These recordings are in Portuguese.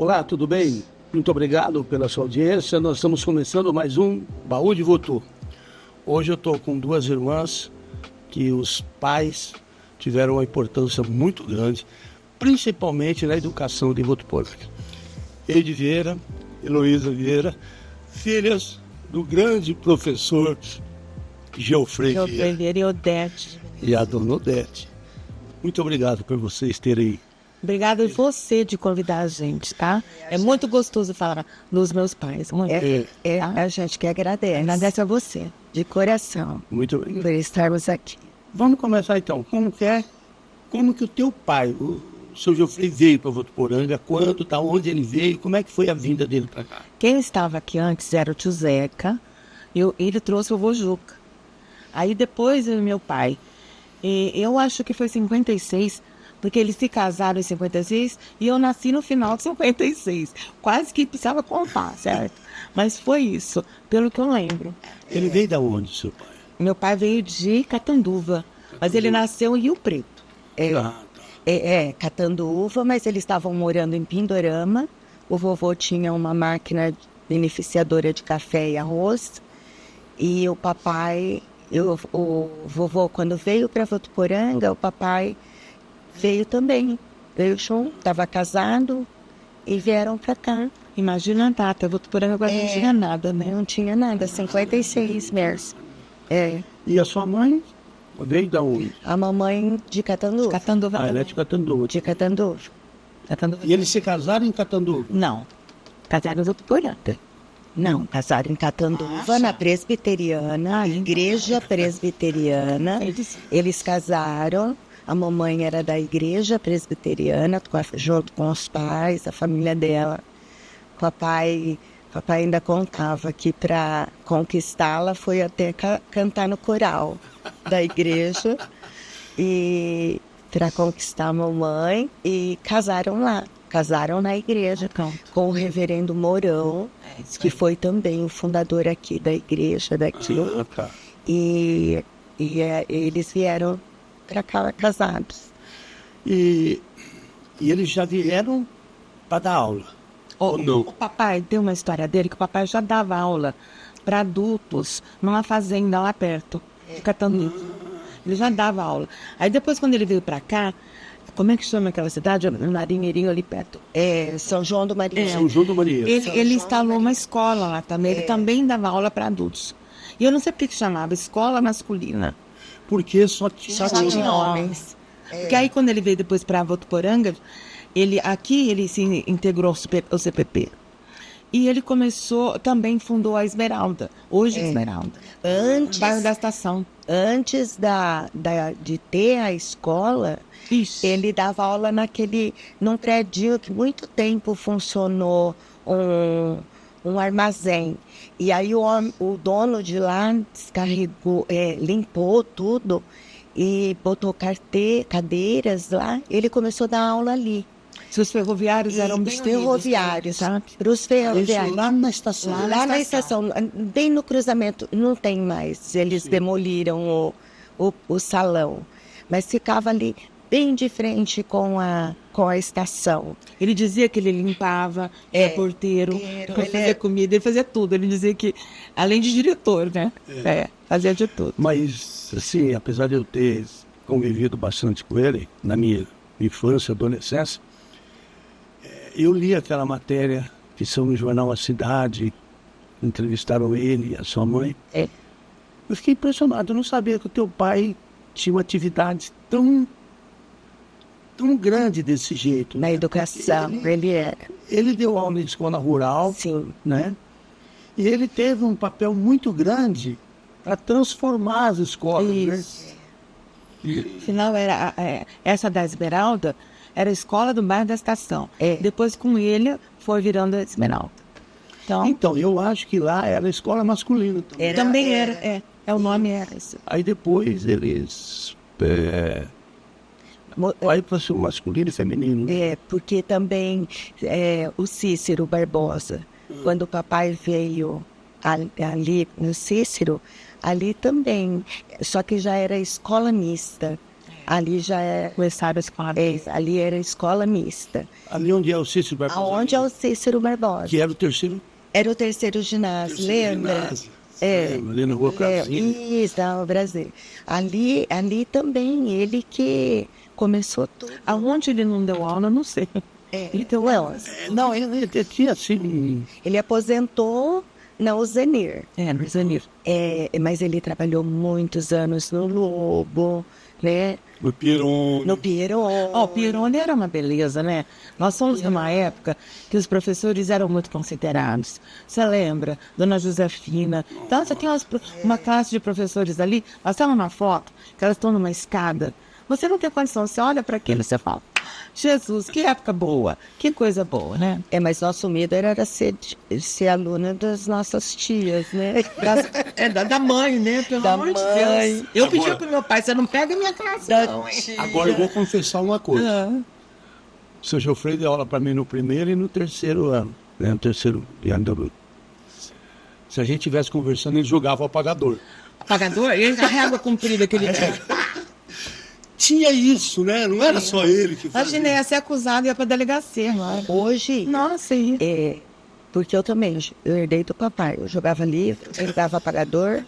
Olá, tudo bem? Muito obrigado pela sua audiência. Nós estamos começando mais um Baú de Votu. Hoje eu estou com duas irmãs que os pais tiveram uma importância muito grande, principalmente na educação de Votuporanga. Eide Vieira, Heloísa Vieira, filhas do grande professor Geofrei Vieira e Odete. e a dona Odete. Muito obrigado por vocês terem... Obrigada a você de convidar a gente, tá? É muito gostoso falar dos meus pais. Muito. A gente que agradece. Agradece a você, de coração, Muito obrigado. por estarmos aqui. Vamos começar então. Como que o teu pai, o seu Geofrei, veio para Votuporanga? Quando, onde ele veio? Como é que foi a vinda dele para cá? Quem estava aqui antes era o tio Zeca. Ele trouxe o vô Juca. Aí depois meu pai. E eu acho que foi 56, porque eles se casaram em 56 e eu nasci no final de 56. Quase que precisava contar, certo? Mas foi isso, pelo que eu lembro. Ele veio da onde, seu pai? Meu pai veio de Catanduva, mas ele nasceu em Rio Preto. Catanduva, mas eles estavam morando em Pindorama. O vovô tinha uma máquina beneficiadora de café e arroz. E o papai, o vovô, quando veio para Votuporanga, o papai veio também. Veio junto, estava casado e vieram para cá. Imagina a data, Votuporanga agora não tinha nada, né? Não tinha nada, 56 meses. E a sua mãe veio da onde? A mamãe de Catanduva. Catanduva. Ela é de Catanduva. De Catanduva. E eles se casaram em Catanduva? Não, casaram em Votuporanga. Não, casaram em Catanduva, na presbiteriana, igreja presbiteriana. Eles casaram, a mamãe era da igreja presbiteriana, junto com os pais, a família dela. O papai ainda contava que para conquistá-la foi até cantar no coral da igreja e para conquistar a mamãe, e casaram lá. Casaram na igreja com o reverendo Mourão, que foi também o fundador aqui da igreja daqui. E eles vieram para cá casados. E eles já vieram para dar aula? Ou não? O papai, tem uma história dele que o papai já dava aula para adultos numa fazenda lá perto, de Catanduva. Ele já dava aula. Aí depois, quando ele veio para cá, como é que chama aquela cidade? Marinheirinho ali perto. São João do Marinheiro. São João do Marinheiro. Ele instalou uma escola lá também. Ele também dava aula para adultos. E eu não sei por que chamava escola masculina. Porque só tinha homens. Porque aí, quando ele veio depois para Votuporanga, ele se integrou ao CPP. E ele também fundou a Esmeralda. Hoje Esmeralda. Bairro da Estação. Antes de ter a escola, Isso. ele dava aula num prédio que muito tempo funcionou um armazém. E aí o dono de lá descarregou, limpou tudo e botou cadeiras lá. Ele começou a dar aula ali. Os ferroviários eram os ferroviários, sabe? Para os ferroviários. Lá na estação. Lá na estação, bem no cruzamento, não tem mais. Eles demoliram o salão. Mas ficava ali, bem de frente com a estação. Ele dizia que ele limpava, era porteiro, fazia comida, ele fazia tudo. Ele dizia que, além de diretor, né? Fazia de tudo. Mas, assim, apesar de eu ter convivido bastante com ele, na minha infância, adolescência, eu li aquela matéria que são no jornal A Cidade, entrevistaram ele e a sua mãe. Eu fiquei impressionado, eu não sabia que o teu pai tinha uma atividade tão grande desse jeito. Na educação, ele era. Ele deu aula em escola rural, Sim. né? E ele teve um papel muito grande para transformar as escolas. Isso. Né? Afinal, essa da Esmeralda era a escola do bairro da Estação. Depois, com ele, foi virando a Esmeralda. Então, eu acho que lá era a escola masculina também. Também era. O nome era esse. Aí depois eles... Aí passou masculino e feminino. Porque também o Cícero Barbosa, quando o papai veio ali no Cícero, ali também, só que já era escola mista. Ali já é... Começaram a escola. ali era escola mista. Ali onde é o Cícero Barbosa. Aonde é o Cícero Barbosa. Que era o terceiro. Era o terceiro ginásio, lembra? Ali na Rua Casinha. Isso, no Brasil. Ali também, ele que começou tudo. Aonde ele não deu aula, eu não sei. Ele deu aula. Não, ele tinha assim... Ele aposentou na Uzenir. No Zanir. Mas ele trabalhou muitos anos no Lobo, né? No Pieroni. No Pieroni. O Pieroni era uma beleza, né? Nós somos numa época que os professores eram muito considerados. Você lembra? Dona Josefina. Então, você tem uma classe de professores ali, nós estamos na foto, que elas estão numa escada. Você não tem condição, você olha para aquilo e você fala, Jesus, que época boa, que coisa boa, né? Mas nosso medo era ser aluna das nossas tias, né? Da mãe, né? Pelo Da amor de mãe. Deus. Eu pedi pro meu pai, você não pega minha classe, não, hein? Agora eu vou confessar uma coisa. O seu Geoffrey deu aula para mim no primeiro e no terceiro ano. Né? No terceiro ano da luta. Se a gente estivesse conversando, ele jogava o apagador. Apagador? E a régua comprida que ele tinha. Tinha isso, né? Não era só ele que fazia. Imagina, ia ser acusado e ia pra delegacia, não. Hoje, Nossa, isso. porque eu também, eu herdei do papai. Eu jogava livro, ele dava apagador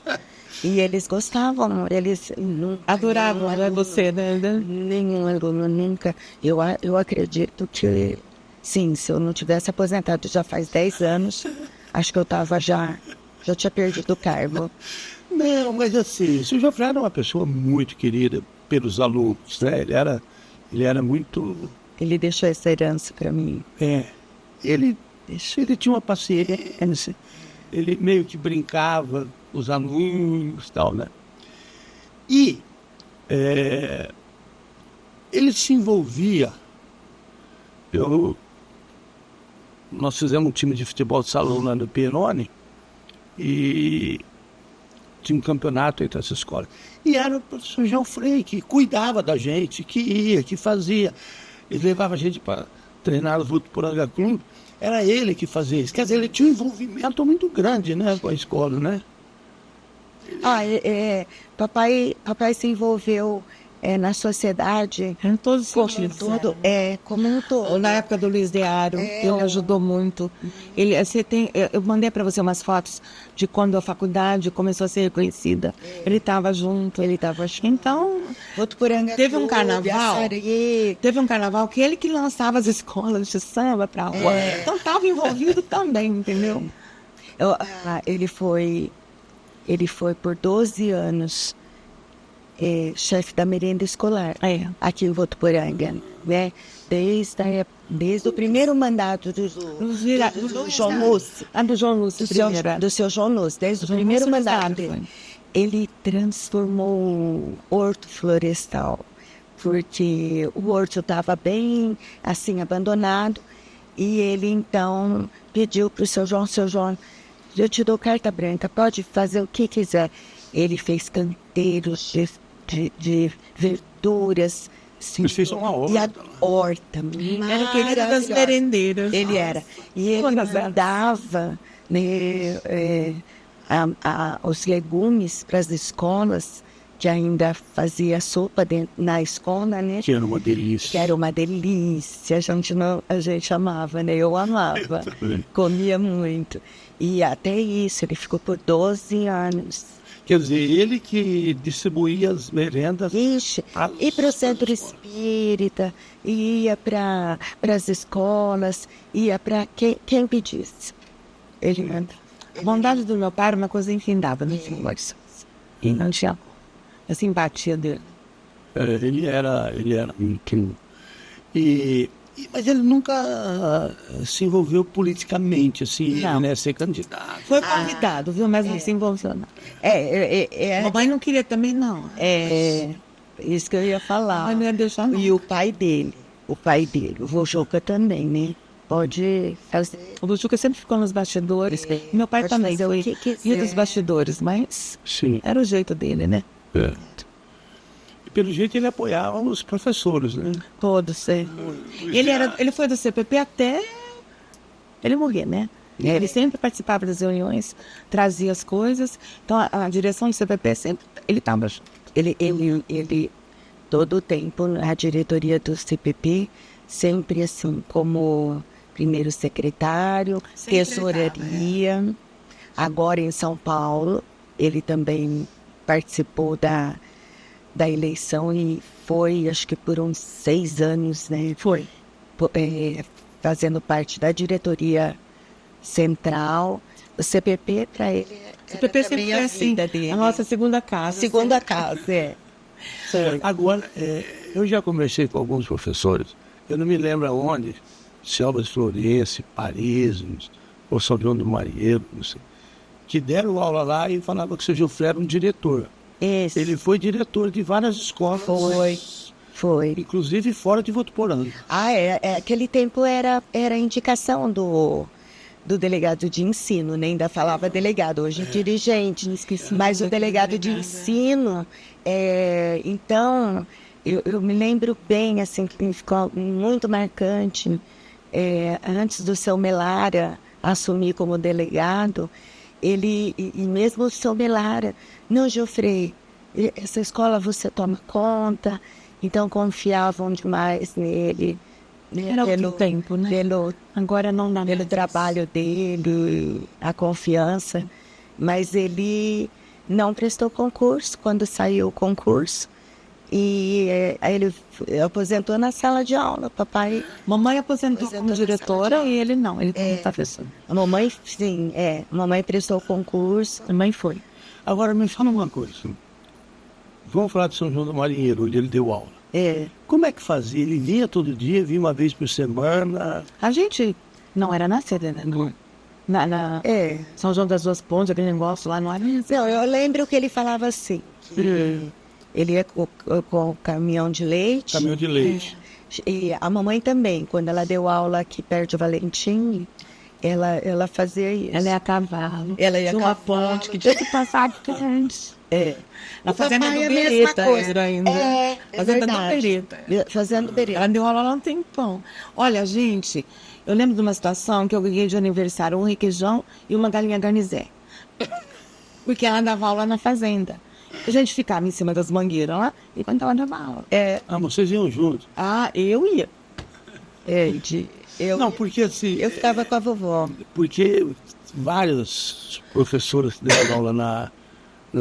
e eles gostavam, eles não Adoravam, não é você, né? Nenhum aluno nunca. Eu acredito que, sim, se eu não tivesse aposentado já faz 10 anos, acho que eu tava já tinha perdido o cargo. Não, mas assim, o seu Geoffrey era uma pessoa muito querida pelos alunos, né? Ele era muito... Ele deixou essa herança para mim. Ele tinha uma paciência, ele meio que brincava com os alunos e tal, né? E ele se envolvia. Nós fizemos um time de futebol de salão lá no Pieroni e tinha um campeonato entre essas escolas. E era o professor Geoffrey que cuidava da gente, que ia, que fazia. Ele levava a gente para treinar no Votuporanga Clube. Era ele que fazia isso. Quer dizer, ele tinha um envolvimento muito grande, né, com a escola, né? Papai se envolveu na sociedade Em todos os como um sentidos. todo. Como um todo. Na época do Luiz Deário, ele ajudou muito. Eu mandei para você umas fotos de quando a faculdade começou a ser reconhecida. Ele estava junto. Então, Votuporanga teve um Clube, carnaval. Açaí. Teve um carnaval que ele que lançava as escolas de samba para a rua. Então estava envolvido também, entendeu? Ele foi por 12 anos chefe da merenda escolar aqui em Votuporanga, né? Desde o primeiro mandato do João Lúcio. Do João Lúcio primeiro. Do seu João Lúcio, desde o primeiro mandato dele. Ele transformou o horto florestal, porque o horto estava bem assim abandonado, e ele então pediu para o seu João, eu te dou carta branca, pode fazer o que quiser. Ele fez canteiros de verduras. Ele fez uma horta. E a horta. Era o querido das merendeiras. Ele era. E ele mandava, né, os legumes para as escolas, que ainda fazia sopa na escola, né? Que era uma delícia. Que era uma delícia. A gente amava, né? Eu amava. Comia muito. E até isso, ele ficou por 12 anos. Quer dizer, ele que distribuía as merendas. Ixi, e para o centro espírita, ia para as escolas, ia para quem pedisse. Ele manda. A bondade do meu pai era uma coisa infindável, não tinha condições. E não tinha a simpatia dele. Ele era incrível. Mas ele nunca se envolveu politicamente, assim, né? Ser candidato. Foi convidado, viu? Mas não se envolveu, não. Mamãe não queria também, não. Isso que eu ia falar. Mas não ia deixar, não. E o pai dele, o Vojuca também, né? Pode fazer. O Vojuca sempre ficou nos bastidores. Meu pai também foi ia dos bastidores, mas Sim. era o jeito dele, né? E pelo jeito ele apoiava os professores, né? Todos, Ele foi do CPP até ele morrer, né? Ele sempre participava das reuniões, trazia as coisas. Então, a direção do CPP sempre... Ele estava junto. Ele todo o tempo a diretoria do CPP, sempre assim, como primeiro secretário, tesouraria. Agora em São Paulo, ele também participou da eleição e foi, acho que por uns 6 anos, né? Foi. Fazendo parte da diretoria central. O CPP, para ele, O CPP sempre foi assim, a nossa segunda casa. segunda casa, é. Agora, eu já conversei com alguns professores, eu não me lembro aonde, se Alves Florense, Paris, ou São João do Marinheiro, não sei, que deram aula lá e falavam que o seu Gilfrey era um diretor. Esse. Ele foi diretor de várias escolas. Foi. Inclusive fora de Votuporanga. Aquele tempo era indicação do delegado de ensino, né? Ainda falava delegado, hoje é dirigente. Mas o delegado de ensino, então, eu me lembro bem, assim, que ficou muito marcante, antes do seu Melara assumir como delegado, ele, e mesmo o seu Melara, não, Gilfrey, essa escola você toma conta, então confiavam demais nele. Era outro tempo, né? Agora não dá Pelo trabalho dele, a confiança. Mas ele não prestou concurso quando saiu o concurso. E aí ele aposentou na sala de aula. Papai. Mamãe aposentou como diretora e ele não, ele como professor. A mamãe, sim, a mamãe prestou concurso. Mamãe foi. Agora, me fala uma coisa. Vamos falar de São João do Marinheiro, onde ele deu aula. Como é que fazia? Ele vinha todo dia, vinha uma vez por semana? A gente não era na sede, né? Na São João das Duas Pontes, aquele negócio lá, não era isso. Não, eu lembro que ele falava assim. Ele ia com o caminhão de leite. Caminhão de leite. E a mamãe também, quando ela deu aula aqui perto de Valentim, ela fazia isso. Ela ia a cavalo. Ela ia tinha uma ponte que tinha que passar diferente. Na fazenda do Bereta era ainda. Fazenda do Bereta. Fazenda do Bereta. Ela deu aula lá um tempão. Olha, gente, eu lembro de uma situação que eu ganhei de aniversário um requeijão e uma galinha garnizé. Porque ela dava aula na fazenda. A gente ficava em cima das mangueiras lá e quando ela dava aula. Vocês iam juntos? Eu ia. Não, porque assim... Eu ficava com a vovó. Porque várias professoras que deram aula na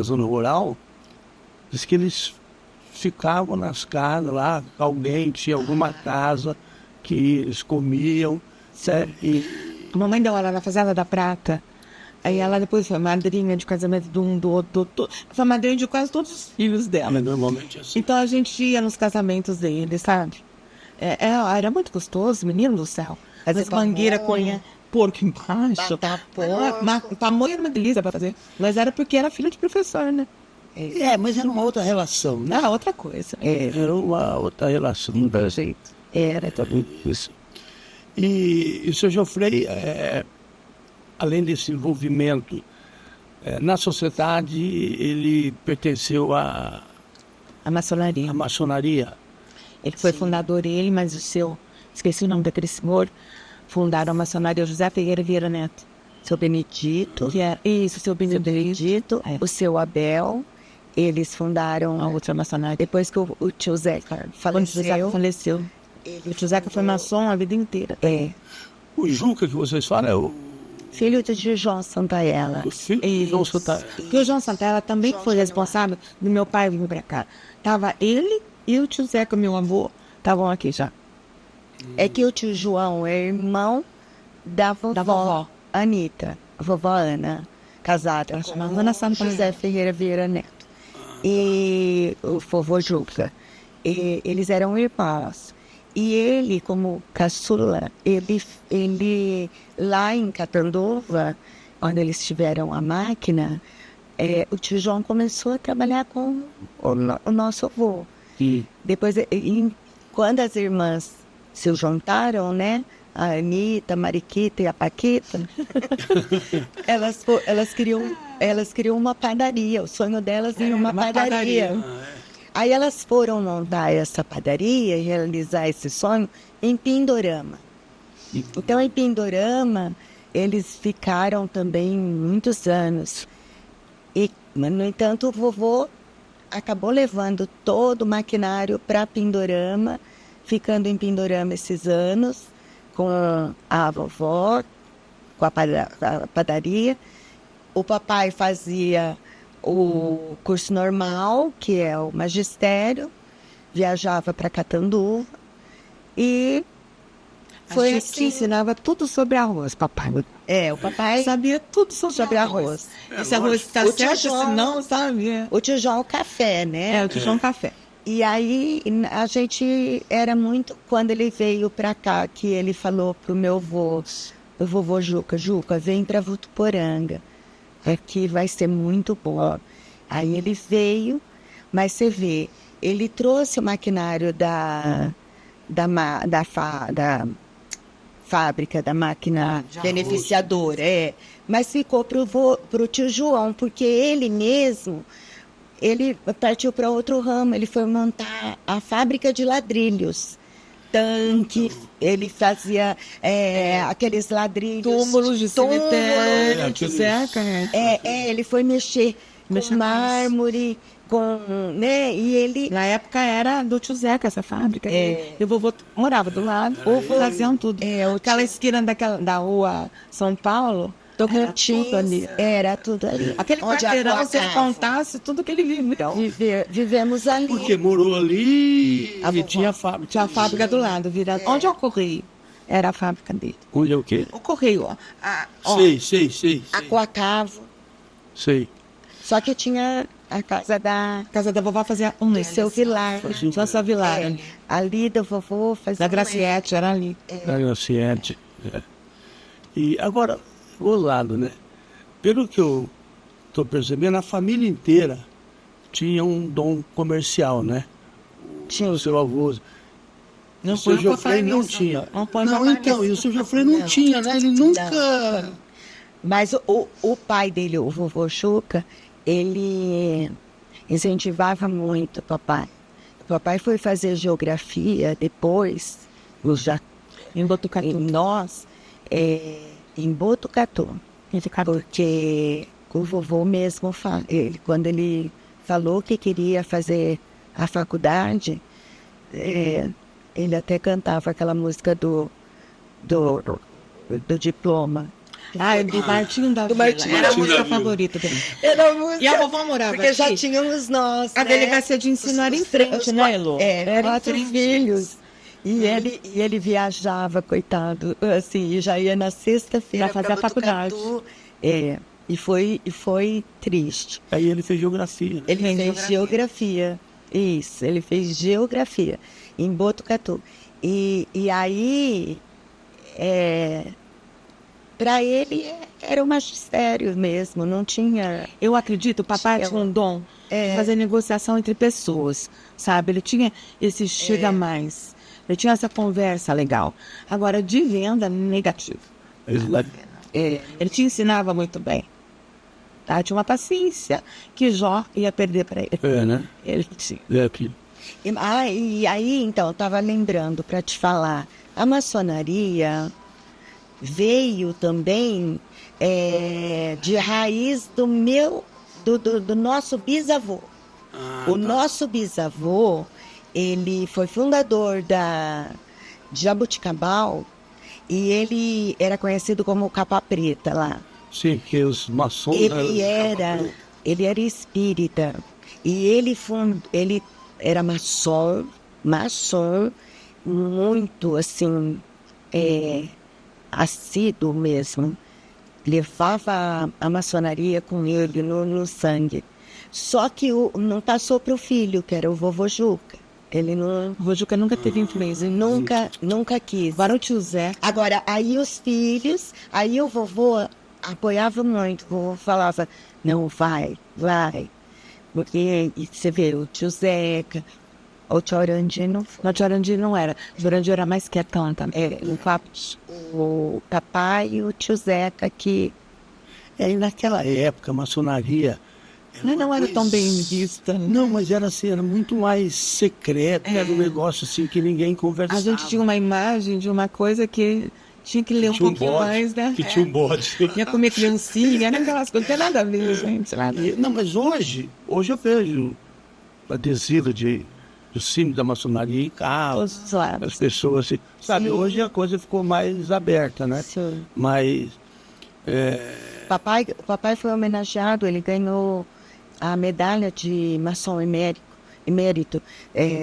zona rural, diz que eles ficavam nas casas lá, alguém tinha alguma casa que eles comiam, certo? A mamãe deu aula na Fazenda da Prata. Aí ela depois foi madrinha de casamento de um, do outro. Foi madrinha de quase todos os filhos dela. Mas normalmente assim. Então a gente ia nos casamentos deles, sabe? Era muito gostoso, menino do céu. As mangueiras com porco embaixo. Pamonha era uma delícia pra fazer. Mas era porque era filha de professor, né? Mas era uma outra relação, né? Ah, outra coisa. Era uma outra relação. Do jeito. Era. Isso. E o seu Gilfrey, além desse envolvimento na sociedade, ele pertenceu à maçonaria. maçonaria. Ele foi fundador, mas esqueci o nome daquele senhor, fundaram a maçonaria José Ferreira Vieira Neto. Seu Benedito. Seu Benedito. O seu Abel. Eles fundaram a outra maçonaria. Depois que o tio Zeca faleceu. O tio Zeca foi maçom a vida inteira. O Juca que vocês falam é o filho de João Santaella. O filho de João Santaella. Porque o João Santaella também foi responsável do meu pai vir pra cá. Tava ele e o tio Zeca, meu avô, estavam aqui já. É que o tio João é irmão da vovó Anitta, a vovó Ana, casada com Ana Santa José Ferreira Vieira Neto. E o vovô Juca. Eles eram irmãos. E ele, como caçula, ele lá em Catanduva, quando eles tiveram a máquina, o tio João começou a trabalhar com o nosso avô. Depois, quando as irmãs se juntaram, né? A Anitta, a Mariquita e a Paquita, elas queriam uma padaria. O sonho delas era uma padaria. Aí elas foram montar essa padaria e realizar esse sonho em Pindorama. Então, em Pindorama, eles ficaram também muitos anos. Mas, no entanto, o vovô acabou levando todo o maquinário para Pindorama, ficando em Pindorama esses anos, com a vovó, com a padaria. O papai fazia o curso normal, que é o magistério, viajava para Catanduva e foi Foi que assim. ensinava tudo sobre arroz, papai. O papai Sabia tudo sobre arroz. Esse arroz tá O certo, tijolo- se não, sabia. O tijolo café, né? É, o tijão café. E aí a gente era muito... Quando ele veio pra cá, que ele falou pro meu vovô Juca, vem pra Votuporanga, aqui vai ser muito bom. Aí ele veio, mas você vê, ele trouxe o maquinário da fábrica, da máquina beneficiadora, mas ficou pro tio João, porque ele mesmo... Ele partiu para outro ramo, ele foi montar a fábrica de ladrilhos. Tanque, ele fazia aqueles ladrilhos. Túmulos de cemitério, aqueles- certo? Ele foi mexer com mármore, né? E ele... Na época era do tio Zeca essa fábrica. E o vovô morava do lado, faziam tudo. Aquela esquina da rua São Paulo, tudo ali. Era tudo ali. Aquele Onde a quarteirão, rua se ele acaba. contasse tudo que ele viveu. Vivemos ali. Porque morou ali e tinha a fábrica. Tinha a fábrica do lado, virado. Onde é o correio? Era a fábrica dele. Onde é o quê? O correio, ó. Sei. Aquacavo. Sei. Só que tinha a casa A casa da vovó fazia um do mês. seu Vilar. Nossa Vilar. Ali do vovô fazia... Da Graciete, era ali. Da Graciete. E agora, o lado, né? Pelo que eu estou percebendo, a família inteira tinha um dom comercial, né? Tinha. O seu avô. Não O seu põe pra Geoffrey não falar isso. tinha. Não põe Não, pra falar então, isso. e o seu Geoffrey não tinha, né? Ele nunca... Mas o pai dele, o vovô Chuca, ele incentivava muito o papai. O papai foi fazer geografia depois, Em Botucatu. em Botucatu. Porque o vovô mesmo, quando ele falou que queria fazer a faculdade, ele até cantava aquela música do diploma. Do Martinho da Do Vila. Martinho Era a da música Vila. favorita dele. Era a música, E a vovó morava porque já aqui? tínhamos nós, A né? delegacia de ensino era em frente, né, Elô? Era em 4 frente. filhos. E ele viajava, coitado, assim, e já ia na sexta-feira Pra fazer a faculdade. Botucatu. E foi triste. Aí ele fez geografia. Ele fez geografia. Isso, ele fez geografia em Botucatu. E aí, para ele, era o magistério mesmo, não tinha... Eu acredito, o papai tinha um dom de fazer negociação entre pessoas, sabe? Ele tinha esse chega mais. Ele tinha essa conversa legal. Agora, de venda, negativo. Ele te ensinava muito bem. Tá? Tinha uma paciência que Jó ia perder para ele. Né? Ele tinha. E aí, então, eu estava lembrando para te falar, a maçonaria veio também de raiz do nosso bisavô. O nosso bisavô, ele foi fundador de Jaboticabal e ele era conhecido como Capa Preta lá. Sim, porque os maçons... Ele era espírita e ele era maçom muito assim, assíduo mesmo. Levava a maçonaria com ele no sangue. Só que não passou para o filho, que era o vovô Juca. Ele não... O Juca nunca teve influência. Nunca quis. Agora o tio Zé. Agora, aí os filhos, aí o vovô apoiava muito. O vovô falava, não, vai. Porque você vê, o tio Zeca, o tio Orandino... Não, o tio Orandi não era. O tio Orandi era mais quietão também. O papai e o tio Zeca que... E naquela época, a maçonaria... Não era tão bem vista. Não, mas era assim, era muito mais secreto, era um negócio assim que ninguém conversava. A gente tinha uma imagem de uma coisa que tinha que ler um pouquinho mais, né? Que tinha um bode. Ia comer criancinha, era aquelas coisas, não tem nada a ver, gente. Nada. Não, mas hoje eu vejo adesivo do símbolo da maçonaria em casa. Todos os lados. As pessoas, sabe, Sim. hoje a coisa ficou mais aberta, né? Sim. Mas Papai foi homenageado, ele ganhou a medalha de maçom emérito,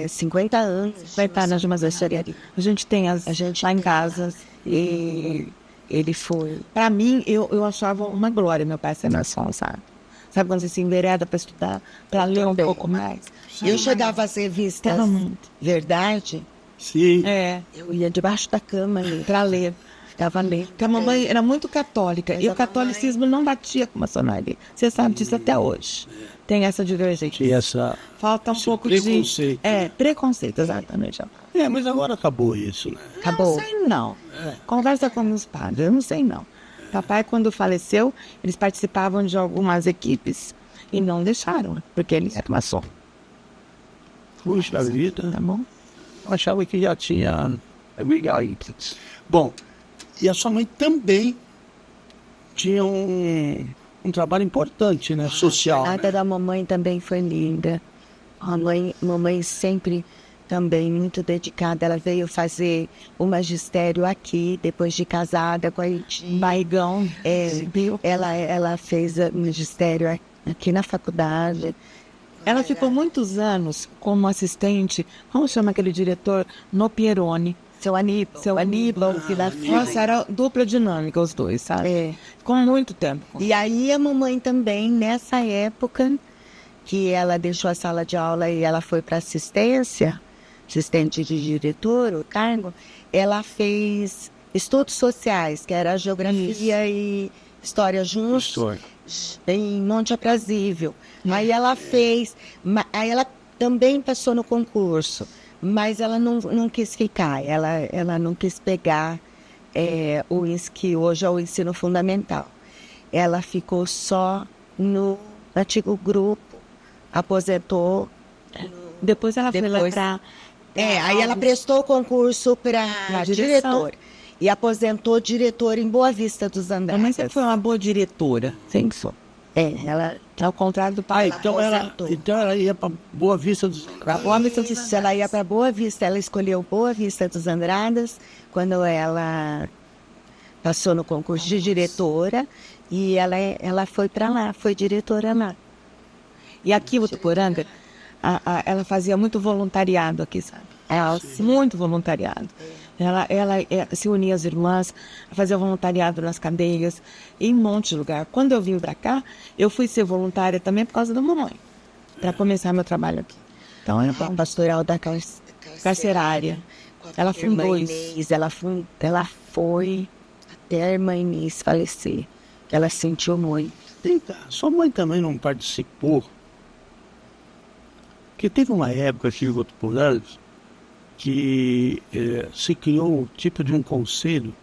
50 anos. Vai estar nas maçonaria. A gente tem as A gente lá em tem. casa. E ele foi. Pra mim, eu achava uma glória meu pai ser maçom, sabe? Sabe quando você se envereda pra estudar, pra ler um pouco mais? Eu chegava às revistas Tava muito. Verdade, sim, eu ia debaixo da cama ali, Pra ler. ficava lendo. Porque a mamãe era muito católica Mas e a o catolicismo não batia com a maçonaria. Você sabe disso até hoje. Tem essa divergência. tinha essa... Falta um esse pouco preconceito. de... Preconceito, exatamente. Mas agora acabou isso, né? Acabou. Não sei não. Conversa com os padres, eu não sei não. Papai, quando faleceu, eles participavam de algumas equipes e não deixaram, porque ele era maçom, Puxa vida, tá bom? eu achava que já tinha... Bom, e a sua mãe também tinha um trabalho importante, né? Social. A nada da mamãe também foi linda. A mamãe sempre também muito dedicada. Ela veio fazer o magistério aqui, depois de casada com a Iti. Barrigão, viu? Ela fez o magistério aqui na faculdade. Ela ficou muitos anos como assistente, como chama aquele diretor? No Pieroni. Seu Aníbal. Seu Aníbal, que da Nossa, era dupla dinâmica os dois, sabe? É. Ficou muito tempo. E aí a mamãe também, nessa época, que ela deixou a sala de aula e ela foi para assistência, assistente de diretor, o cargo, ela fez estudos sociais, que era geografia e história juntos, História. em Monte Aprazível. Aí ela fez, aí ela também passou no concurso, mas ela não quis ficar, ela não quis pegar que hoje é o ensino fundamental. Ela ficou só no antigo grupo, aposentou. Depois ela foi lá Depois- pra... Aí ela prestou o concurso para Na direção. diretor e aposentou diretor em Boa Vista dos A Andradas. mãe sempre foi uma boa diretora, sempre foi. Ela Ao contrário do pai. Então ela ia para Boa Vista dos... Para Boa Vista dos ela ia para Boa Vista, ela escolheu Boa Vista dos Andradas quando ela passou no concurso de diretora e ela foi para lá, foi diretora lá. E aqui, em Votuporanga, ela fazia muito voluntariado aqui, sabe? Muito voluntariado. Ela se unia às irmãs, fazia voluntariado nas cadeias, em um monte de lugar. Quando eu vim para cá, eu fui ser voluntária também por causa da mamãe, para começar meu trabalho aqui. Então, era A pastoral da carcerária. Ela fundou isso. Inês, ela foi até a irmã Inês falecer. Ela sentiu muito. Sua mãe também não participou? Porque teve uma época aqui em Votuporanga que se criou um tipo de um conselho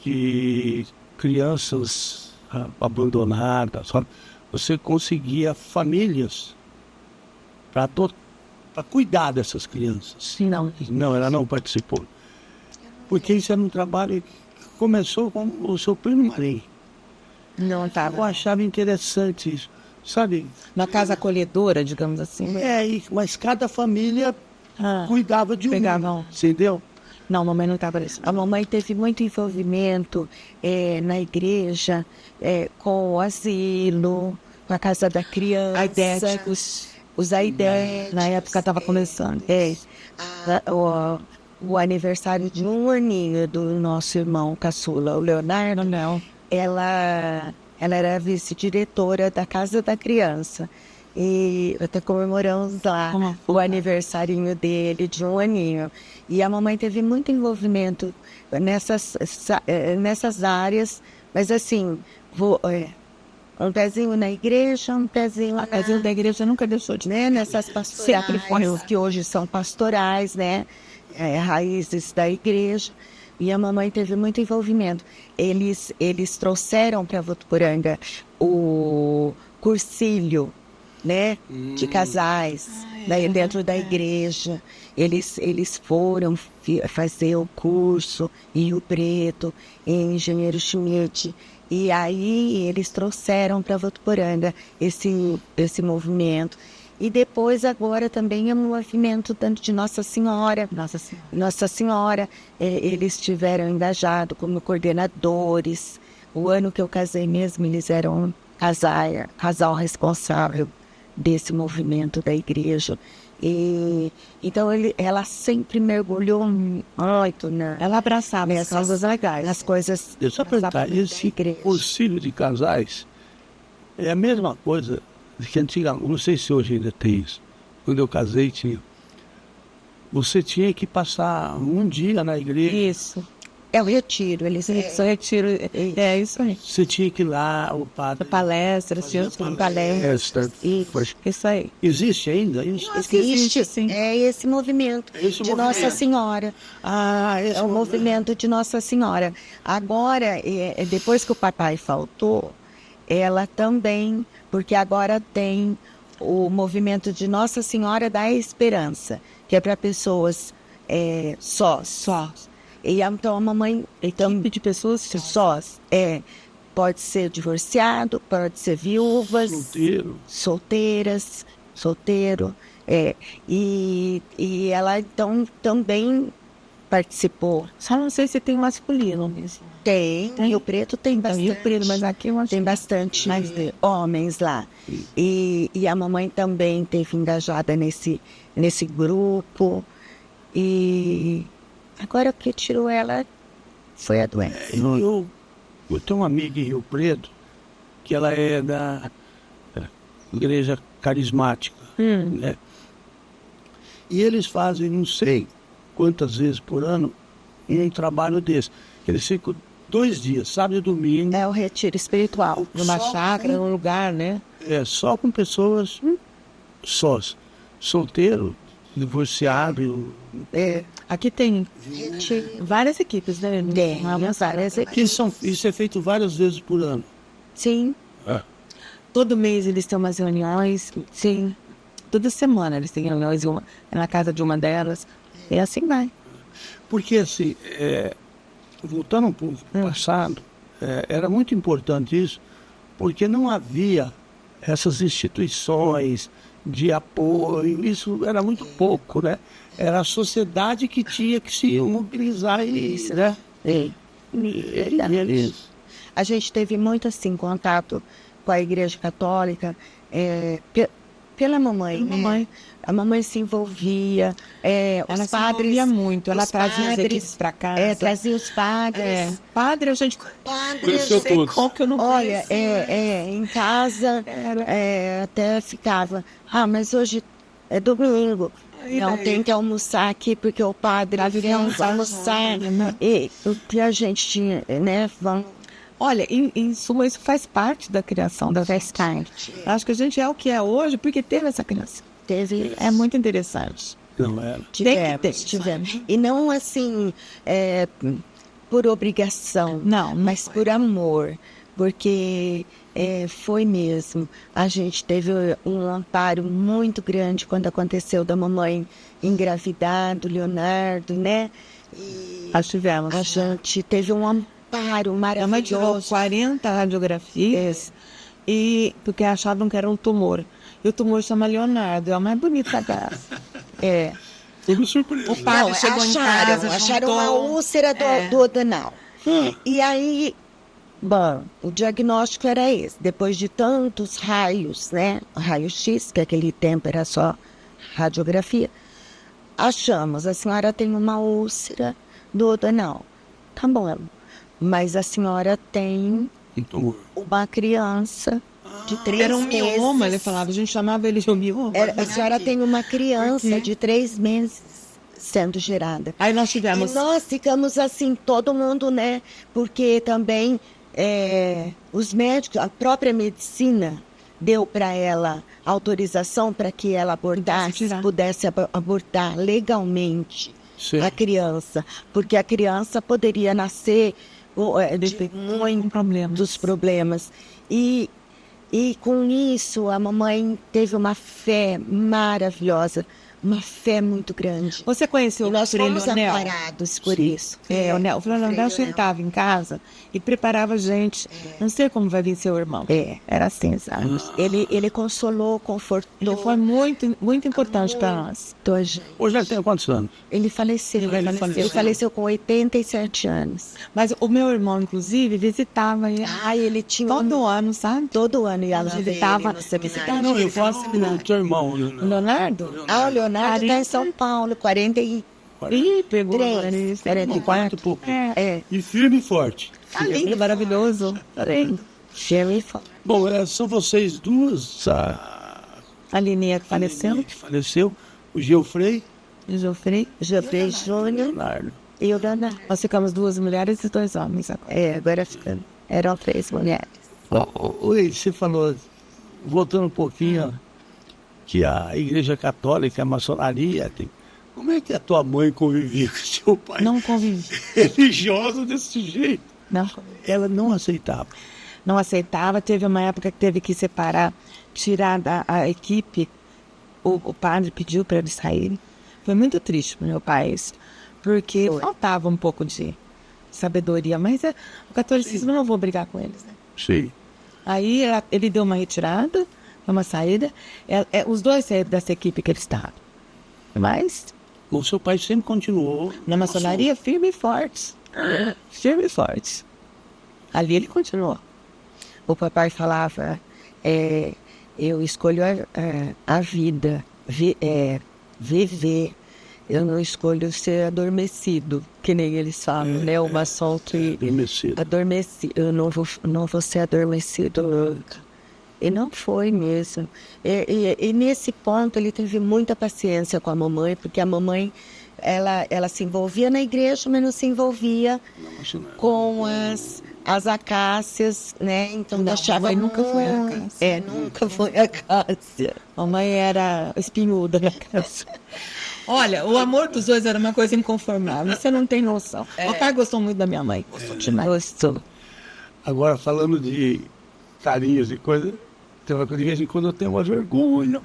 de crianças abandonadas. Sabe? Você conseguia famílias para cuidar dessas crianças. Não. Não, ela não participou. Porque isso era um trabalho que começou com o seu primo Marinho. Não Eu estava. achava interessante isso, sabe? Na casa acolhedora, digamos assim. Mas cada família Ah, cuidava de um, Pegava um. entendeu? não, mamãe não estava nesse. A mamãe teve muito envolvimento na igreja, com o asilo, com a casa da criança. Aidéticos. Os aidéticos. Na época estava começando. O aniversário de um aninho do nosso irmão caçula, o Leonardo, Não. ela era vice-diretora da Casa da Criança. E até comemoramos lá Como? o aniversarinho dele, de um aninho. E a mamãe teve muito envolvimento nessas áreas, mas assim, um pezinho na igreja, um pezinho A casinha da igreja nunca deixou de... nessas pastorais, Sempre foi. que hoje são pastorais, né? Raízes da igreja. E a mamãe teve muito envolvimento. Eles trouxeram para Votuporanga o cursilho, né? De casais, dentro da igreja. Eles foram fazer o curso em Rio Preto, em Engenheiro Schmidt. E aí eles trouxeram para Votuporanga esse movimento. E depois, agora, também é um movimento de Nossa Senhora. Nossa Senhora, eles estiveram engajados como coordenadores. O ano que eu casei mesmo, eles eram casal responsável desse movimento da igreja. E então ela sempre mergulhou muito Ela abraçava as causas legais. nas coisas. Deixa eu perguntar, esse auxílio de casais é a mesma coisa que antigamente, não sei se hoje ainda tem isso. Quando eu casei, você tinha que passar um dia na igreja. Isso. É o retiro, eles Isso, retiro. É isso aí. Você tinha que ir lá, o padre. Palestra, Palestra. Isso aí. Existe ainda isso? Existe, sim. é esse movimento Esse de movimento. Nossa Senhora. Esse É o movimento de Nossa Senhora. Agora, depois que o papai faltou, ela também, porque agora tem o movimento de Nossa Senhora da Esperança, que é para pessoas sós. E então a mamãe Equipe de pessoas sós. Pode ser divorciado, pode ser viúvas, solteiro. E ela então também participou. Só não sei se tem masculino mesmo. Tem. Rio Preto tem bastante. Rio Preto, mas aqui eu acho tem bastante homens lá. E a mamãe também esteve engajada nesse grupo. E agora o que tirou ela foi a doença. Eu tenho uma amiga em Rio Preto que ela é da igreja carismática, né? E eles fazem, não sei quantas vezes por ano, um trabalho desse. Eles ficam 2 dias, sábado e domingo. É o retiro espiritual. numa chácara, num lugar, né? Só com pessoas sós, solteiro, divorciado. Aqui tem várias equipes, né? Várias equipes. Isso é feito várias vezes por ano. Sim. Todo mês eles têm umas reuniões. Sim. Toda semana eles têm reuniões na casa de uma delas. E assim vai. Porque, assim, voltando um pouco para o passado, era muito importante isso, porque não havia essas instituições de apoio, isso era muito pouco, né? Era a sociedade que tinha que se mobilizar isso, né? A gente teve muito, assim, contato com a Igreja Católica, pela mamãe. Mamãe. A mamãe se envolvia, Ela os se padres... envolvia muito, ela trazia as equipes para casa. Trazia os padres. Padre, a gente... Conheceu todos. Qual que eu não Olha, conhecia. em casa, até ficava, mas hoje é domingo, não tem que almoçar aqui, porque o padre vem almoçar. E o que a gente tinha, né, Olha, em suma, isso faz parte da criação da Vestar. Acho que a gente é o que é hoje porque teve essa criação. É muito interessante. Não era. Tivemos. E não assim, por obrigação, Não, mas por amor. Porque foi mesmo. A gente teve um amparo muito grande quando aconteceu da mamãe engravidar do Leonardo, né? E nós tivemos. a gente teve um amparo maravilhoso. 40 radiografias, porque achavam que era um tumor. E o tumor chama Leonardo, é o mais bonito da casa. Fico surpreso. O padre chegou em casa, acharam juntou- uma úlcera do adenal. E aí, bom, o diagnóstico era esse. Depois de tantos raios, né? Raio-X, que naquele tempo era só radiografia, achamos, a senhora tem uma úlcera do adenal. Tá bom, mas a senhora tem uma criança de 3 Era um meses. mioma, ele falava, a gente chamava ele de mioma. A senhora tem uma criança de 3 meses sendo gerada. Aí nós tivemos... E nós ficamos assim, todo mundo, né? Porque também os médicos, a própria medicina deu para ela autorização para que ela abortasse, pudesse abortar legalmente a criança. Porque a criança poderia nascer de muitos problemas. E com isso, a mamãe teve uma fé maravilhosa. uma fé muito grande. Você conheceu E o nós Frei fomos Leonel? amparados por isso. O Frei Leonel sentava em casa e preparava a gente. Não sei como vai vir seu irmão. Era assim, sabe? Ele consolou, confortou. Então foi muito, muito importante para nós. Hoje ele tem quantos anos? Ele faleceu. Ele faleceu com 87 anos. Mas o meu irmão, inclusive, visitava ele Ele tinha todo ano, sabe? todo ano ia lá Ele ver tava ele no seminário. Não, eu falo do teu irmão. O Leonardo? O Leonardo está em São Paulo, 43. Ih, pegou. 44 e pouco. É. E firme e forte. Tá lindo, maravilhoso. Tá lindo. Jerry Fox. Bom, são vocês duas, A Lininha que faleceu, que faleceu, o Geofrei o Geoffrey. Geoffrey Júnior Leonardo. e o Leonardo. Nós ficamos 2 mulheres e 2 homens agora. Agora eram 3 mulheres. Oi, você falou, voltando um pouquinho, que a Igreja Católica, a maçonaria, como é que a tua mãe convivia com seu pai? Não convivi. Religioso desse jeito. Não. Ela não aceitava. Não aceitava. Teve uma época que teve que separar, tirar a equipe. O padre pediu para eles saírem. Foi muito triste para meu pai isso, porque faltava um pouco de sabedoria. Mas o catolicismo, eu não vou brigar com eles, né? Sim. Aí ele deu uma retirada, uma saída. Os dois saíram dessa equipe que eles estavam. Mas O seu pai sempre continuou. na maçonaria, firme e forte. Firme e forte. Ali ele continuou. O papai falava, eu escolho a vida, viver. Eu não escolho ser adormecido, que nem eles falam, né? O maçom que adormecido. Eu não vou ser adormecido nunca. E não foi mesmo. E nesse ponto ele teve muita paciência com a mamãe, porque a mamãe ela se envolvia na igreja, mas não se envolvia com as acácias, né? Então deixava nunca foi acácia. Nunca foi acácia. A mãe era espinhuda na casa. Olha, o amor dos dois era uma coisa inconformável. Você não tem noção. O pai gostou muito da minha mãe. Gostou demais. Gostou. Agora, falando de carinhos e coisa, tem uma coisa, de vez em quando eu tenho uma vergonha.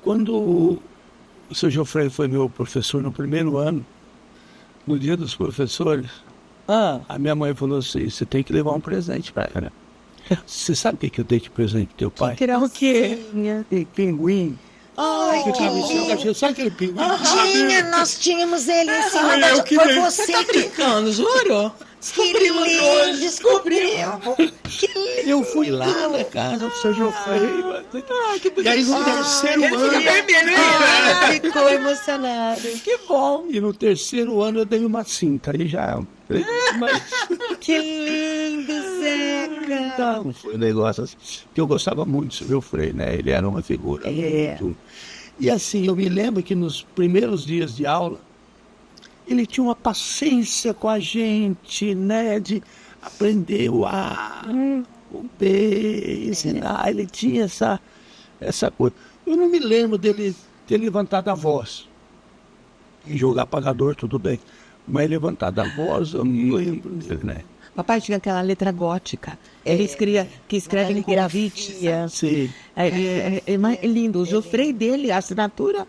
Quando o seu Geoffrey foi meu professor no primeiro ano, no dia dos professores, a minha mãe falou assim, você tem que levar um presente para ela. Você sabe o que eu dei de presente pro teu pai? Que era o quê? Pinguim. Ai, Sabe aquele pinguim? nós tínhamos ele em cima da... Foi você que... Brincando, juro? Que lindo, descobriu. Eu fui lá na casa do seu Geoffrey. E aí no terceiro ano... Ficou emocionado. Que bom. E no terceiro ano eu dei uma cinta. Aí já... Que lindo, Zeca. Então, foi um negócio assim, que eu gostava muito do seu Geoffrey, né? Ele era uma figura muito... E assim, eu me lembro que nos primeiros dias de aula, ele tinha uma paciência com a gente, né? De aprender o A, o B, ensinar. Ele tinha essa coisa. Eu não me lembro dele ter levantado a voz. E jogar apagador, tudo bem. Mas levantado a voz, eu não lembro dele, né? Papai tinha aquela letra gótica. Ele escreve em grafite. Sim. É lindo. O Geoffrey dele, a assinatura,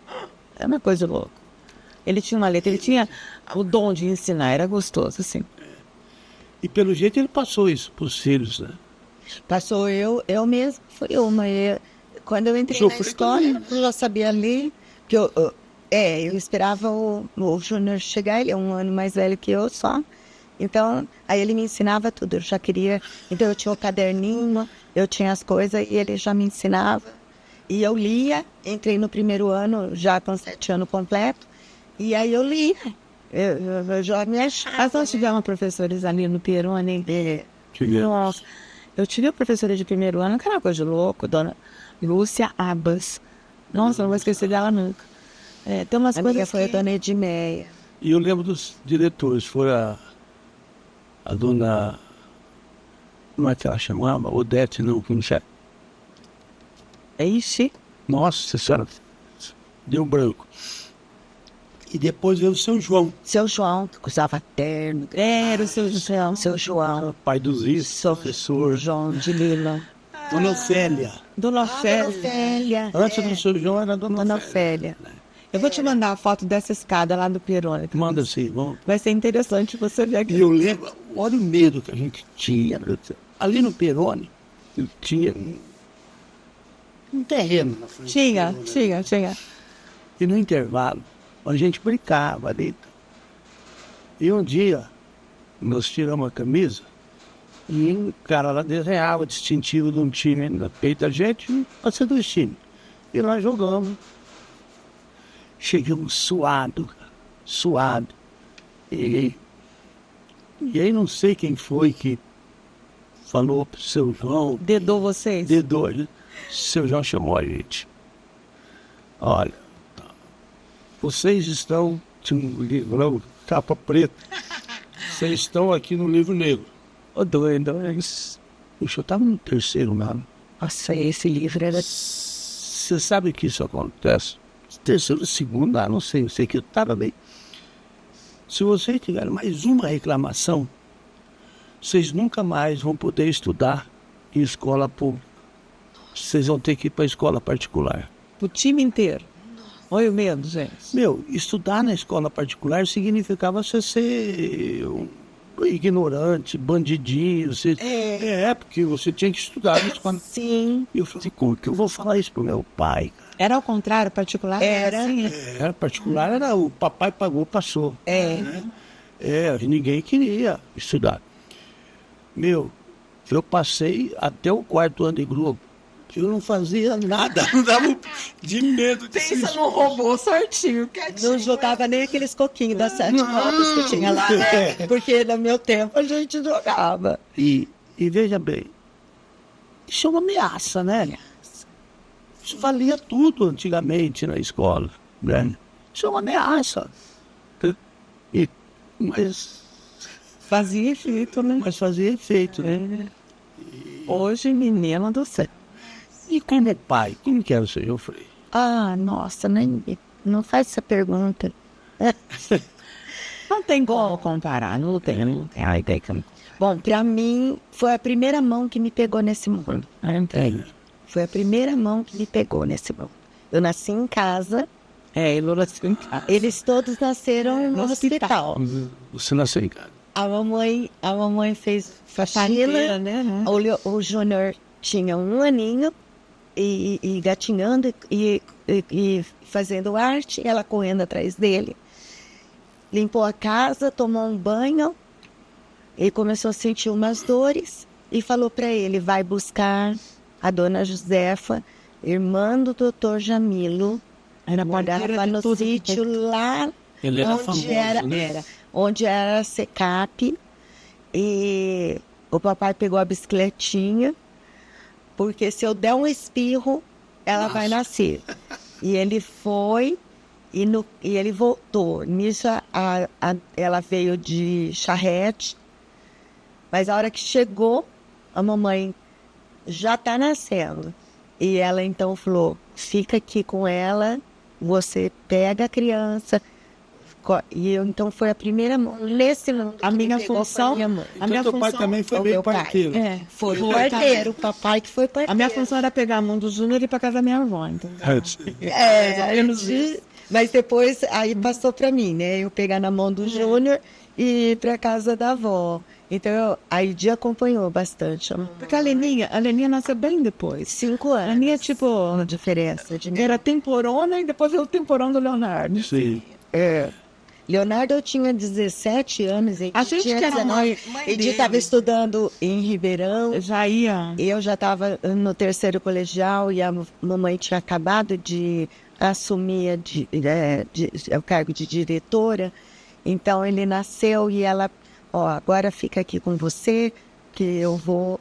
é uma coisa louca. Ele tinha uma letra, ele tinha o dom de ensinar, era gostoso, assim. E pelo jeito ele passou isso para os filhos, né? Passou eu mesmo, foi uma. Quando eu entrei na escola, eu já sabia ler, que eu esperava o Júnior chegar, ele é um ano mais velho que eu só. Então, aí ele me ensinava tudo, eu já queria... Então eu tinha o caderninho, eu tinha as coisas e ele já me ensinava. E eu lia, entrei no primeiro ano, já com 7 anos completo, e aí eu lia. Eu já me achava. Mas nós tivemos professores ali no Pieroni. Nossa, eu tive uma professora de primeiro ano, que era uma coisa de louco, dona Lúcia Abas. Nossa, não vou esquecer dela nunca. Tem umas coisas minha foi a dona Edmeia. E eu lembro dos diretores, foi a dona... Como é que ela chamava? Odete, não, como se é? Ixi. Nossa senhora, deu branco. E depois veio o seu João. Seu João, que usava terno. Era o seu João. Seu João. Pai dos professor. João de Lila. Dona Ofélia. Dona Ofélia. Ofélia. Antes do seu João era Dona Dona Ofélia. Ofélia. Eu vou te mandar a foto dessa escada lá do Peroni. Manda assim, vamos. Vai ser interessante você ver E aqui. eu lembro, olha o medo que a gente tinha. Ali no Peroni, eu tinha um terreno na frente. Tinha. E no intervalo, a gente brincava ali. E um dia, nós tiramos a camisa e um cara lá desenhava o distintivo de um time no peito da gente, para ser do time. E nós jogamos. Chegamos suado. E aí não sei quem foi que falou pro seu João. Dedou vocês? Dedou, né? Seu João chamou a gente. Olha, vocês estão, tinha um livrão, capa preta, vocês estão aqui no livro negro. Ô doido, puxa, eu estava no terceiro ano. Nossa, esse livro era... Você sabe que isso acontece? Terceiro, segundo, não sei, eu sei que eu estava bem. Se vocês tiverem mais uma reclamação, vocês nunca mais vão poder estudar em escola pública. Vocês vão ter que ir para a escola particular. O time inteiro. Olha o medo, gente. Meu, estudar na escola particular significava você ser um ignorante, bandidinho. Porque você tinha que estudar na escola. Sim. E eu falei, como que eu vou falar isso pro meu pai? Era ao contrário, particular? Era. Assim, Era particular, era o papai pagou, passou. Ninguém queria estudar. Meu, eu passei até o quarto ano de grupo. Eu não fazia nada, não dava de medo de ser Pensa num robô certinho, quietinho. Não jogava nem aqueles coquinhos das 7 copas que tinha lá, né? Porque no meu tempo a gente jogava. E veja bem, isso é uma ameaça, né? Isso valia tudo antigamente na escola, né? Isso é uma ameaça. Mas Fazia efeito, né? fazia efeito, né? Hoje, menina do céu. E como pai, como que era o seu Geoffrey? Ah, nossa, não faz essa pergunta. Não tem como comparar, não tem. Ai, tem como. Bom, pra mim, foi a primeira mão que me pegou nesse mundo. Foi a primeira mão que me pegou nesse mundo. Eu nasci em casa. Ele nasceu em casa. Eles todos nasceram no hospital. Você nasceu em casa. A mamãe fez faxina, né? o Júnior tinha 1 aninho e gatinhando e fazendo arte, ela correndo atrás dele. Limpou a casa, tomou um banho, ele começou a sentir umas dores e falou para ele, vai buscar a dona Josefa, irmã do doutor Jamilo, morava no sítio lá Ele era onde famoso, era, né? onde era a Secap, e o papai pegou a bicicletinha, porque se eu der um espirro, ela vai nascer. E ele foi e ele voltou. Nisso ela veio de charrete, mas a hora que chegou, a mamãe já está nascendo. E ela então falou, fica aqui com ela, você pega a criança. E eu, então, foi a primeira mão. Nesse mundo, A minha função... A minha função, pai também foi meio parteiro. Foi parteiro, o papai que foi parteiro. A minha função era pegar a mão do Júnior e ir pra casa da minha avó, então. Mas depois, aí passou pra mim, né? Eu pegar na mão do Júnior e ir pra casa da avó. Então, a Idi acompanhou bastante. Porque a Leninha nasceu bem depois. 5 anos. A Leninha é tipo... A diferença. Era temporona e depois veio o temporão do Leonardo. Sim. Leonardo, eu tinha 17 anos. A gente tinha que era mãe Edi estava estudando em Ribeirão. já ia... Eu já estava no 3º colegial e a mamãe tinha acabado de assumir o cargo de diretora. Então, ele nasceu e ela... agora fica aqui com você, que eu vou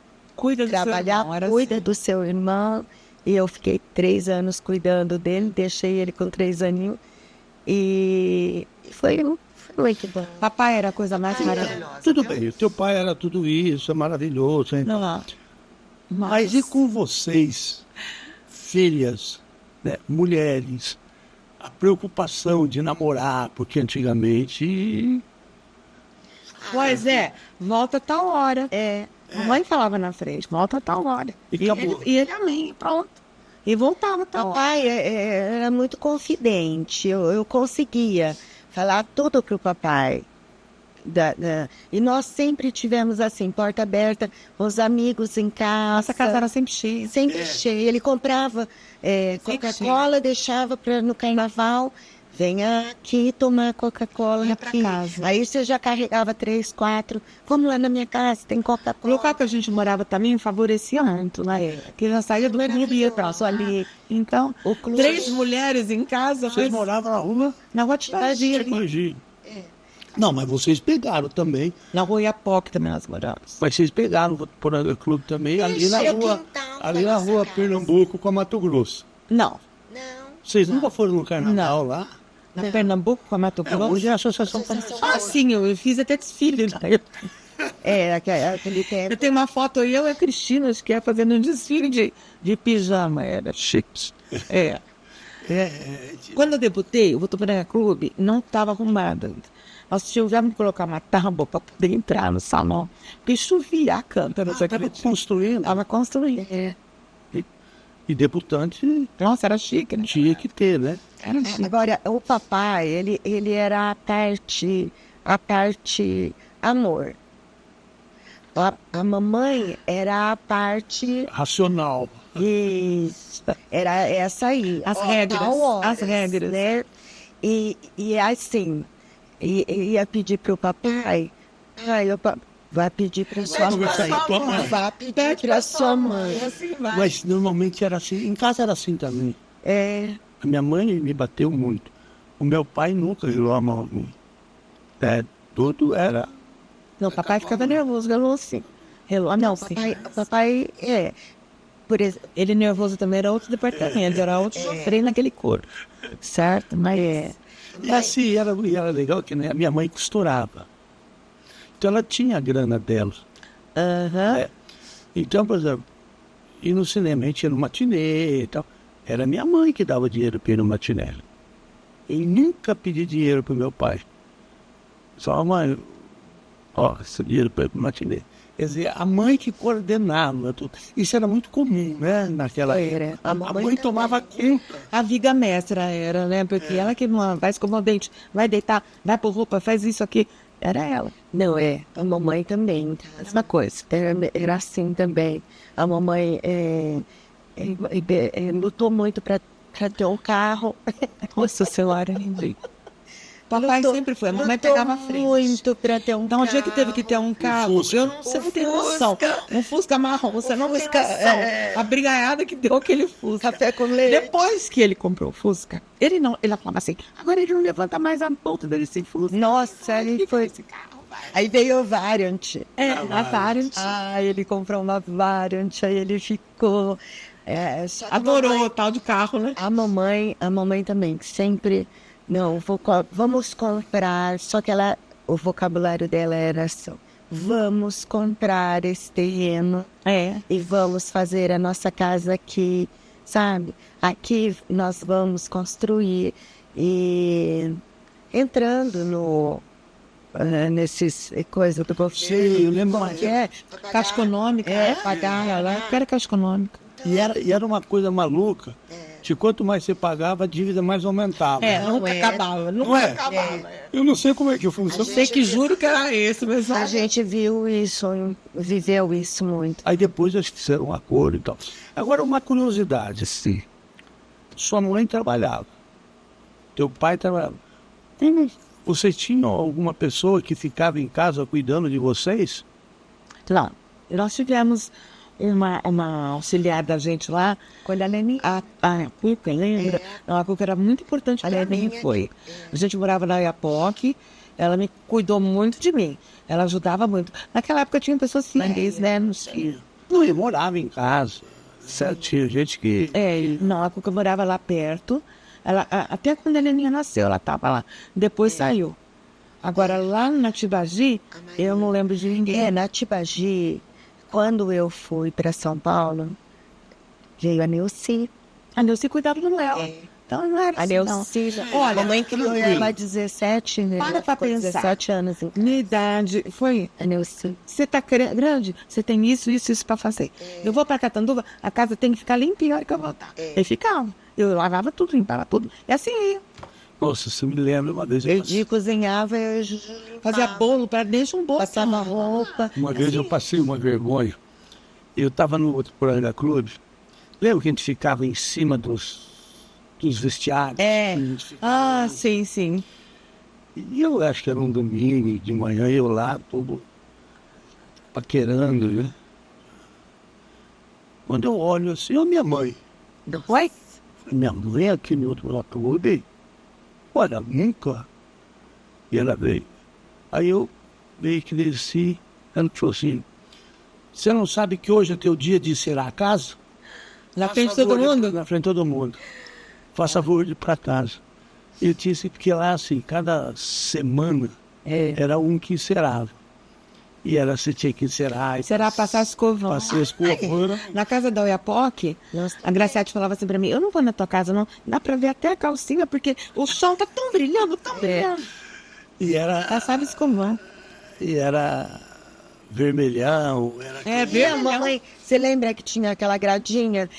trabalhar, cuida do seu irmão. E eu fiquei 3 anos cuidando dele, deixei ele com 3 aninhos. E foi muito bom. Papai era a coisa mais maravilhosa. Tudo bem, o teu pai era tudo isso, é maravilhoso. Hein? Não. Mas e com vocês, filhas, né, mulheres, a preocupação de namorar, porque antigamente... Pois volta tal hora. A mãe falava na frente, volta a tal hora. E acabou. E ele amém, pronto. E voltava a tal hora. Papai era muito confidente. Eu conseguia falar tudo pro papai. E nós sempre tivemos assim, porta aberta, os amigos em casa. Nossa casa era sempre cheia. Sempre cheia. Ele comprava Coca-Cola, deixava no carnaval. Venha aqui tomar Coca-Cola Ia pra aqui. casa. Aí você já carregava 3, 4. Vamos lá na minha casa, tem O Coca-Cola. local que a gente morava também favorecia muito, né? Que já saía do clube e ia pra só ali. Então, O clube- 3 mulheres em casa, Vocês mas moravam na rua na rua de Bagia ali. Mangi. Não, mas vocês pegaram também. Na rua Iapoque também nós morávamos. Mas vocês pegaram o Votuporanga Clube também ali na Ixi, rua, quintal ali na da rua nossa Pernambuco com a Mato Grosso. Não. Não. Vocês nunca foram no carnaval lá? Na Pernambuco, com a Mato É, Grosso. hoje é a Associação Comercial. Ah, sim, eu fiz até desfile na época. Aquele tempo. Eu tenho uma foto, eu e a Cristina, acho que é fazendo um desfile de pijama, era chiques. É. Quando eu debutei, o Votuporanga Clube não estava arrumado ainda. Nós tivemos que colocar uma tábua para poder entrar no salão, porque chovia a câmara. Estava construindo. Estava construindo. E debutante Nossa, era chique, né? tinha que ter, né? Era chique. Agora, o papai, ele era a parte amor. A mamãe era a parte Racional. isso, era essa aí. As Ó, regras, tal hora, as regras. né? E assim, ia pedir pro papai, vai pedir pra sua mãe. conversar com a tua mãe. Vai pedir pra sua mãe. Assim vai. Mas normalmente era assim. Em casa era assim também. É, A minha mãe me bateu muito. O meu pai nunca virou a mão a mim. Tudo era. Não, o papai ficava nervoso, relou assim. Relou, não, papai por exemplo, ele nervoso também era outro departamento, era outro sofrer naquele corpo. Certo? Mas E assim, era legal que né, a minha mãe costurava. Então ela tinha a grana dela. aham. Então, por exemplo, ir no cinema, a gente ia no matinê e tal. Era minha mãe que dava dinheiro para ir no matinê. E nunca pedi dinheiro pro meu pai. Só a mãe, esse dinheiro para ir pro matinê. Quer dizer, a mãe que coordenava tudo. Isso era muito comum, né? Naquela época. A mãe tomava conta. A viga mestra era, né? Porque ela que não vai escovar o dente, vai deitar, vai por roupa, faz isso aqui. Era ela. não a mamãe também. Mesma coisa. Era assim também. A mamãe lutou muito para ter um carro. Nossa senhora, lindo. Papai Lutou- sempre foi, a mamãe lutou pegava a frente. muito para ter um Então, o carro. dia que teve que ter um carro, Fusca. eu não, você não tem noção. Um Fusca marrom, você não tem noção. A brigaiada que deu aquele Fusca. Café com leite. Depois que ele comprou o Fusca, ele falava assim, agora ele não levanta mais a ponta dele sem Fusca. Nossa, ele foi. Esse carro, vai. Aí veio o Variant. A Variant. Ele comprou uma Variant, aí ele ficou. Só que Adorou o tal de carro, né? A mamãe também, sempre. Não, vamos comprar. Só que o vocabulário dela era assim: vamos comprar esse terreno e vamos fazer a nossa casa aqui, sabe? Aqui nós vamos construir. E entrando nesses coisas do governo. Sei, eu lembro. Caixa econômica. Pagar lá. Eu quero caixa econômica. E era uma coisa maluca. Que quanto mais você pagava, a dívida mais aumentava. Nunca acabava. Não Nunca é? acabava. Eu não sei como é que funciona. Sei que juro que era esse, mas A gente viu isso, viveu isso muito. Aí depois eles fizeram um acordo e tal. Agora, uma curiosidade, assim. Sua mãe trabalhava. Teu pai trabalhava. Vocês tinham alguma pessoa que ficava em casa cuidando de vocês? Não, nós tivemos uma auxiliar da gente lá, Quando a Leni. a Cuca, lembra? Não, a Cuca era muito importante para mim, foi. A gente morava na Iapoque, ela me cuidou muito de mim, ela ajudava muito. Naquela época tinha pessoas simples, né? Não sei. Não, eu morava em casa. Certo? Tinha gente que... Não, a Cuca morava lá perto, até quando a Leninha nasceu, ela estava lá, depois saiu. Agora, lá na Tibagi, eu não lembro de ninguém. Na Tibagi, quando eu fui para São Paulo, veio a Nilce. A Nilce cuidava do Léo. Então não era A assim, não. Neucília. Olha, A mamãe criou tudo ela bem. há 17, né? Para Ela pra ficou pensar. 17 anos. Então. Minha idade foi... A Neucília. Você tá grande, você tem isso para fazer. Eu vou para Catanduva, a casa tem que ficar limpinha na hora que eu voltar. E ficava. Eu lavava tudo, limpava tudo. E assim ia. Nossa, você me lembra uma vez. Eu dia cozinhava, eu Fazia bolo, para deixar um bolo. passava roupa. Uma vez eu passei uma vergonha. Eu estava no outro Poranga Clube. Lembra que a gente ficava em cima dos vestiários? É. A gente ficava- Ah, sim, sim. E eu acho que era um domingo de manhã, eu lá, todo paquerando, né? Quando eu olho assim, minha mãe. Uai? Minha mãe aqui no outro clube. Olha, nunca. E ela veio. Aí eu meio que desci, ela falou assim, você não sabe que hoje é teu dia de ser a casa? Na frente de todo mundo? Na frente de todo mundo. Faça favor de ir para casa. Eu disse porque lá, assim, cada semana era um que encerava. E era, você tinha que encerar. Será passar escovão? Passei a escovona. Na casa da Oiapoque, a Graciete falava assim pra mim, eu não vou na tua casa, não. Dá pra ver até a calcinha, porque o sol tá tão brilhando, tão brilhando. E era, Passava escovão. e era vermelhão. Era Minha mamãe, você lembra que tinha aquela gradinha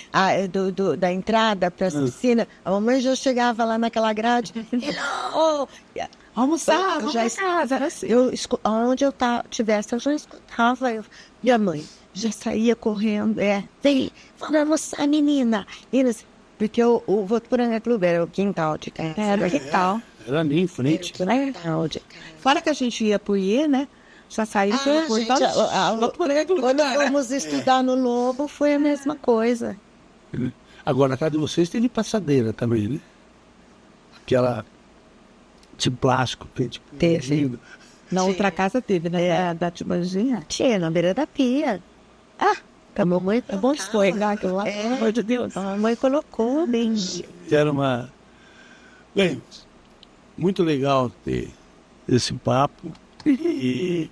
da entrada para a piscina? A mamãe já chegava lá naquela grade. Hello! Almoçar, Eu já já casa, era assim. Onde eu tivesse, eu já escutava. Minha mãe já saía correndo. Vem, vamos almoçar, menina. Porque o Votuporanga Clube era o quintal de casa. Era que tal. Era ali em frente. Quintal de casa. Fora que a gente ia pro IE, né? Já saía por Gente, quando fomos estudar no Lobo, foi a mesma coisa. Agora, na casa de vocês teve passadeira também, né? Aquela de plástico. Tipo, Teve. Na outra casa teve, né? Da Tibanjinha. Tinha na beira da pia. A mamãe É bom escorregar aquilo lá, pelo amor de Deus. A mamãe colocou bem. Era uma... Bem, muito legal ter esse papo. E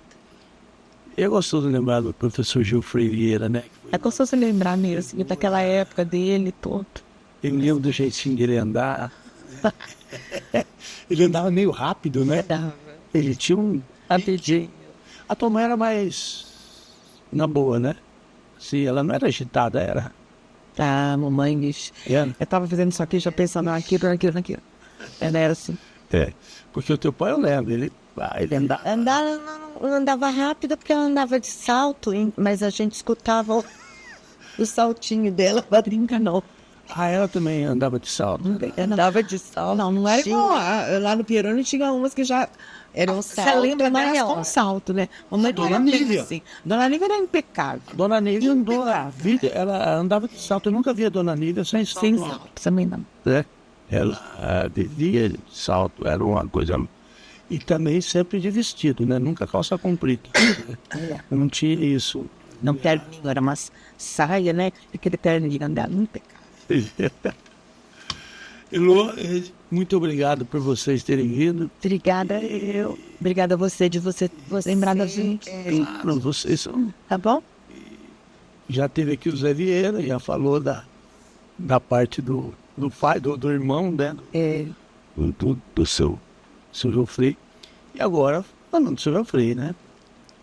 é gostoso lembrar do professor Gil Freire, né? É gostoso lembrar mesmo, daquela época dele, todo. Eu lembro do jeitinho dele andar. Ele andava meio rápido, né? Ele tinha um rapidinho. A tua mãe era mais na boa, né? Sim, ela não era agitada, era. Ah, mamãe, bicho. Era. Eu tava fazendo isso aqui, já pensando naquilo. Ela era assim. É. Porque o teu pai, eu lembro, ele andava. Andava rápido porque ela andava de salto, mas a gente escutava o saltinho dela. Brinca, não. Ah, ela também andava de salto. Andava de salto. Não era Tinha. igual. Lá no Pieroni tinha umas que já... Era um Você salto lembra mais maior. com salto, né? Mamãe Dona tinha Nívia. assim. Dona Nívia era impecável. Dona Nívia andou a vida, ela andava de salto. Eu nunca vi a Dona Nívia sem salto. Sem salto, também não. Né? Ela vivia de salto, era uma coisa. E também sempre de vestido, né? Nunca calça comprida. Não tinha isso. Não terninho, era umas saia, né? Aquele terninho andava impecável. Elô, muito obrigado por vocês terem vindo. Obrigada. Obrigada a você de você lembrar da gente. Claro, vocês são. Tá bom? Já teve aqui o Zé Vieira, já falou da parte do pai, do irmão, né? Do seu Jofrei. E agora, falando do seu Jofrei, né?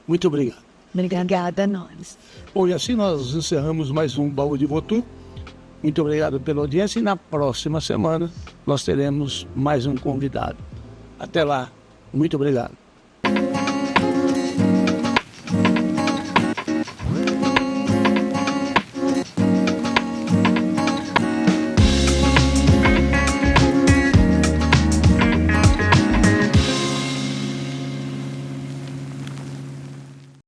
Muito obrigado. Obrigada a nós. Bom, e assim nós encerramos mais um Baú de Votu. Muito obrigado pela audiência e na próxima semana nós teremos mais um convidado. Até lá. Muito obrigado.